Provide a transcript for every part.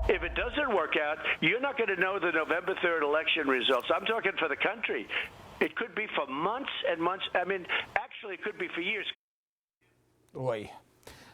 If it doesn't work out, you're not going to know the November 3rd election results. I'm talking for the country. It could be for months and months. I mean, actually, it could be for years. Boy.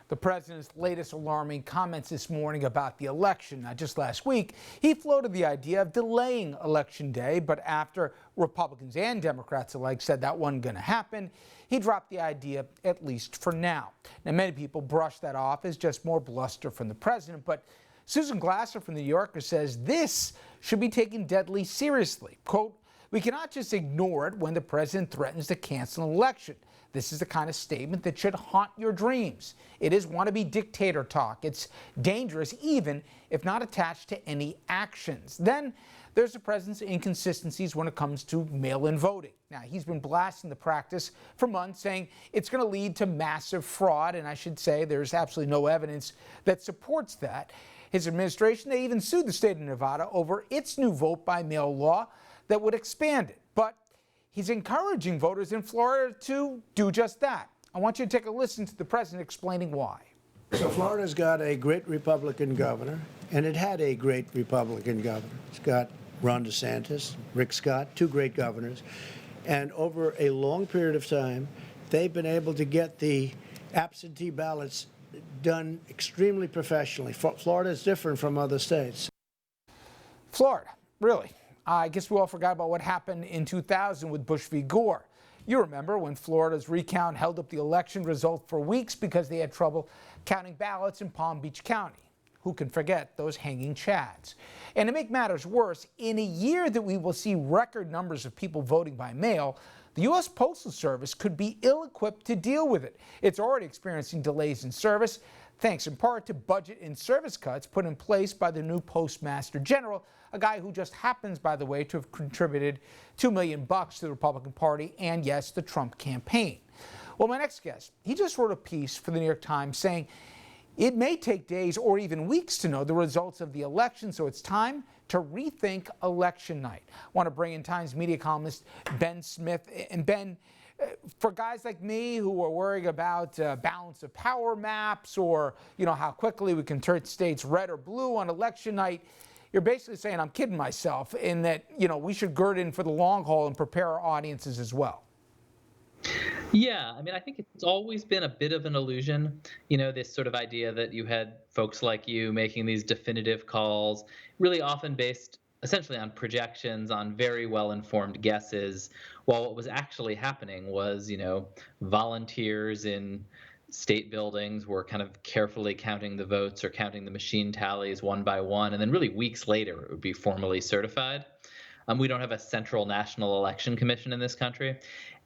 The president's latest alarming comments this morning about the election. Now, just last week, he floated the idea of delaying Election Day, but after Republicans and Democrats alike said that wasn't going to happen, he dropped the idea, at least for now. Now, many people brush that off as just more bluster from the president, but Susan Glasser from The New Yorker says this should be taken deadly seriously. Quote, "We cannot just ignore it when the president threatens to cancel an election. This is the kind of statement that should haunt your dreams. It is wannabe dictator talk. It's dangerous even if not attached to any actions." Then there's the president's inconsistencies when it comes to mail-in voting. Now, he's been blasting the practice for months, saying it's going to lead to massive fraud, and I should say there's absolutely no evidence that supports that. His administration, they even sued the state of Nevada over its new vote-by-mail law that would expand it. But he's encouraging voters in Florida to do just that. I want you to take a listen to the president explaining why. So Florida's got a great Republican governor, and it had a great Republican governor. It's got Ron DeSantis, Rick Scott, two great governors. And over a long period of time, they've been able to get the absentee ballots done extremely professionally. Florida is different from other states. Florida, really? I guess we all forgot about what happened in 2000 with Bush v. Gore. You remember when Florida's recount held up the election result for weeks because they had trouble counting ballots in Palm Beach County. Who can forget those hanging chads? And to make matters worse, in a year that we will see record numbers of people voting by mail, the U.S. Postal Service could be ill-equipped to deal with it. It's already experiencing delays in service, thanks in part to budget and service cuts put in place by the new Postmaster General, a guy who just happens, by the way, to have contributed $2 million to the Republican Party and, yes, the Trump campaign. Well, my next guest, he just wrote a piece for the New York Times saying it may take days or even weeks to know the results of the election, so it's time to rethink election night. I want to bring in Times media columnist Ben Smith. And Ben, for guys like me who are worrying about balance of power maps or, how quickly we can turn states red or blue on election night, you're basically saying I'm kidding myself in that, we should gird in for the long haul and prepare our audiences as well. Yeah, I mean, I think it's always been a bit of an illusion, this sort of idea that you had folks like you making these definitive calls, really often based essentially on projections, on very well-informed guesses, while what was actually happening was, volunteers in state buildings were kind of carefully counting the votes or counting the machine tallies one by one, and then really weeks later it would be formally certified. We don't have a central national election commission in this country.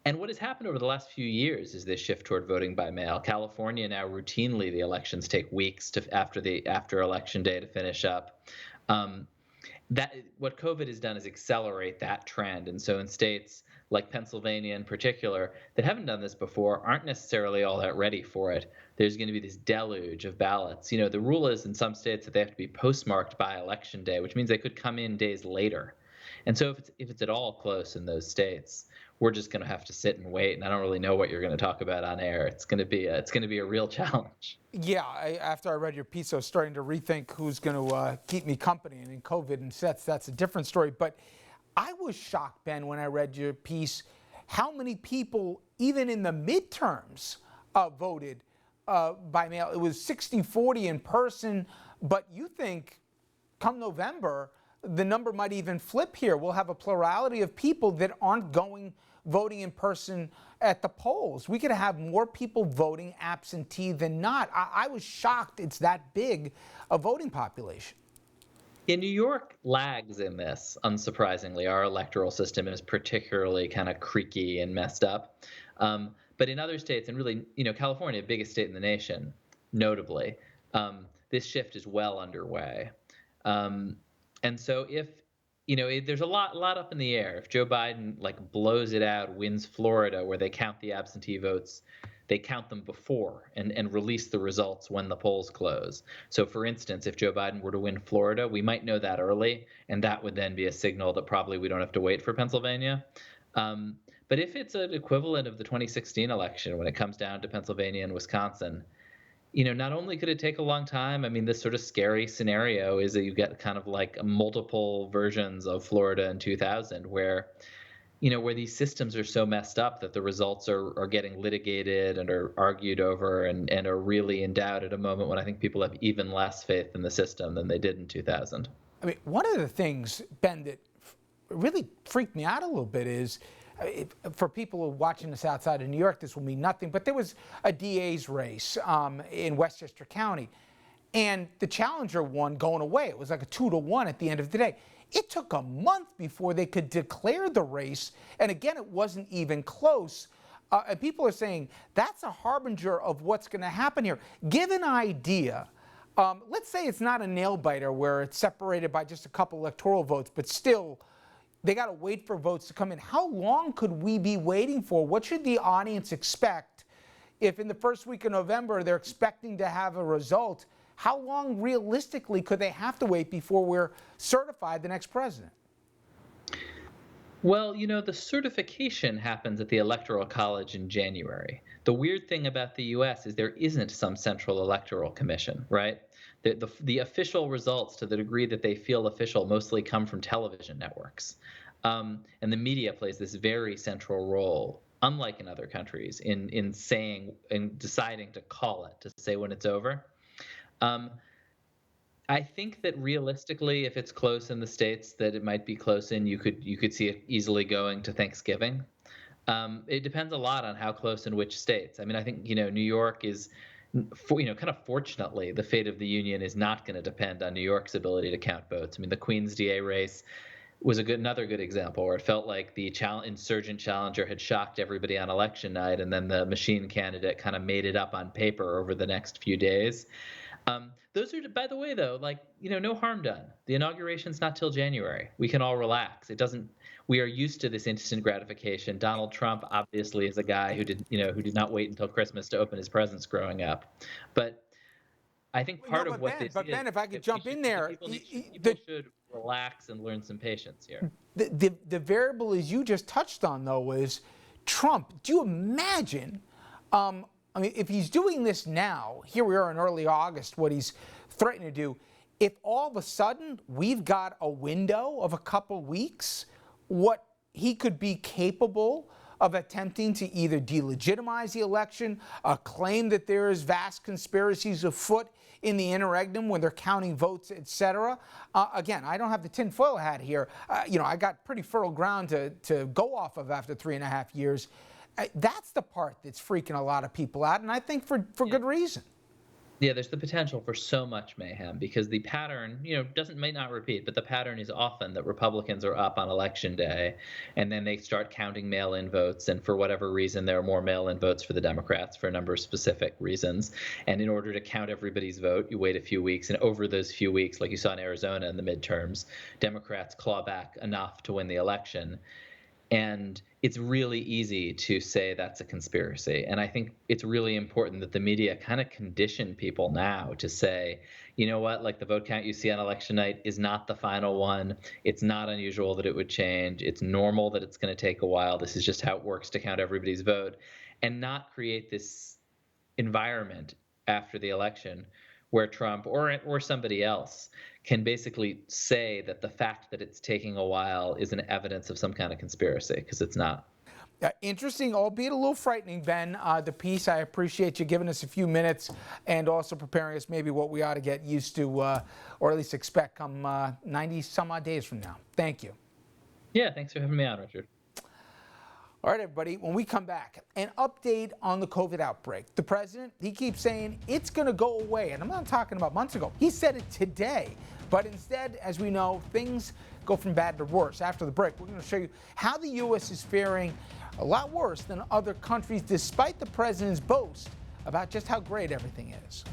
And what has happened over the last few years is this shift toward voting by mail. California now routinely the elections take weeks after election day to finish up. That what COVID has done is accelerate that trend. And so in states like Pennsylvania in particular that haven't done this before aren't necessarily all that ready for it. There's going to be this deluge of ballots. The rule is in some states that they have to be postmarked by election day, which means they could come in days later. And so if it's at all close in those states, we're just going to have to sit and wait. And I don't really know what you're going to talk about on air. It's going to be a real challenge. Yeah, after I read your piece, I was starting to rethink who's going to keep me company. And in COVID and sets, that's a different story. But I was shocked, Ben, when I read your piece, how many people, even in the midterms, voted by mail. It was 60-40 in person. But you think come November, the number might even flip here. We'll have a plurality of people that aren't voting in person at the polls. We could have more people voting absentee than not. I was shocked it's that big a voting population. In New York lags in this, unsurprisingly. Our electoral system is particularly kind of creaky and messed up. But in other states, and really, California, biggest state in the nation, notably, this shift is well underway. And so there's a lot up in the air. If Joe Biden blows it out, wins Florida, where they count the absentee votes, they count them before and release the results when the polls close. So for instance, if Joe Biden were to win Florida, we might know that early, and that would then be a signal that probably we don't have to wait for Pennsylvania. But if it's an equivalent of the 2016 election, when it comes down to Pennsylvania and Wisconsin, not only could it take a long time, I mean, this sort of scary scenario is that you get kind of like multiple versions of Florida in 2000 where these systems are so messed up that the results are getting litigated and are argued over and are really in doubt at a moment when I think people have even less faith in the system than they did in 2000. I mean, one of the things, Ben, that really freaked me out a little bit is, for people who are watching this outside of New York, this will mean nothing, but there was a DA's race in Westchester County, and the challenger won going away. It was like a 2-1 at the end of the day. It took a month before they could declare the race, and again, it wasn't even close. And people are saying that's a harbinger of what's going to happen here. Give an idea. Let's say it's not a nail-biter where it's separated by just a couple electoral votes, but still, they got to wait for votes to come in. How long could we be waiting for? What should the audience expect if in the first week of November they're expecting to have a result? How long realistically could they have to wait before we're certified the next president? Well, the certification happens at the Electoral College in January. The weird thing about the U.S. is there isn't some central electoral commission, right? The official results, to the degree that they feel official, mostly come from television networks. And the media plays this very central role, unlike in other countries, in deciding to call it, to say when it's over. I think that realistically, if it's close in the states that it might be close in, you could see it easily going to Thanksgiving. It depends a lot on how close in which states. I mean, I think New York is, kind of fortunately, the fate of the union is not going to depend on New York's ability to count votes. I mean, the Queens DA race was another good example where it felt like the insurgent challenger had shocked everybody on election night, and then the machine candidate kind of made it up on paper over the next few days. Those are, by the way, though, no harm done. The inauguration's not till January. We can all relax. We are used to this instant gratification. Donald Trump obviously is a guy who did not wait until Christmas to open his presents growing up. But I think part of what this is. But Ben, if I could jump in there, people should relax and learn some patience here. The variable, as you just touched on, though, is Trump. Do you imagine? I mean, if he's doing this now, here we are in early August, what he's threatening to do, if all of a sudden we've got a window of a couple weeks, what he could be capable of attempting to either delegitimize the election, claim that there is vast conspiracies afoot in the interregnum when they're counting votes, etc. Again, I don't have the tinfoil hat here. I got pretty fertile ground to go off of after 3.5 years. That's the part that's freaking a lot of people out, and I think for good reason. Yeah, there's the potential for so much mayhem because the pattern, may not repeat, but the pattern is often that Republicans are up on election day and then they start counting mail-in votes. And for whatever reason, there are more mail-in votes for the Democrats for a number of specific reasons. And in order to count everybody's vote, you wait a few weeks. And over those few weeks, like you saw in Arizona in the midterms, Democrats claw back enough to win the election. And it's really easy to say that's a conspiracy. And I think it's really important that the media kind of condition people now to say, you know what, like the vote count you see on election night is not the final one. It's not unusual that it would change. It's normal that it's going to take a while. This is just how it works to count everybody's vote, and not create this environment after the election where Trump or somebody else can basically say that the fact that it's taking a while is an evidence of some kind of conspiracy, because it's not. Interesting, albeit a little frightening, Ben, the piece. I appreciate you giving us a few minutes and also preparing us maybe what we ought to get used to or at least expect come 90 some odd days from now. Thank you. Yeah, thanks for having me on, Richard. All right, everybody, when we come back, an update on the COVID outbreak. The president, he keeps saying it's going to go away, and I'm not talking about months ago. He said it today, but instead, as we know, things go from bad to worse. After the break, we're going to show you how the U.S. is faring a lot worse than other countries, despite the president's boast about just how great everything is.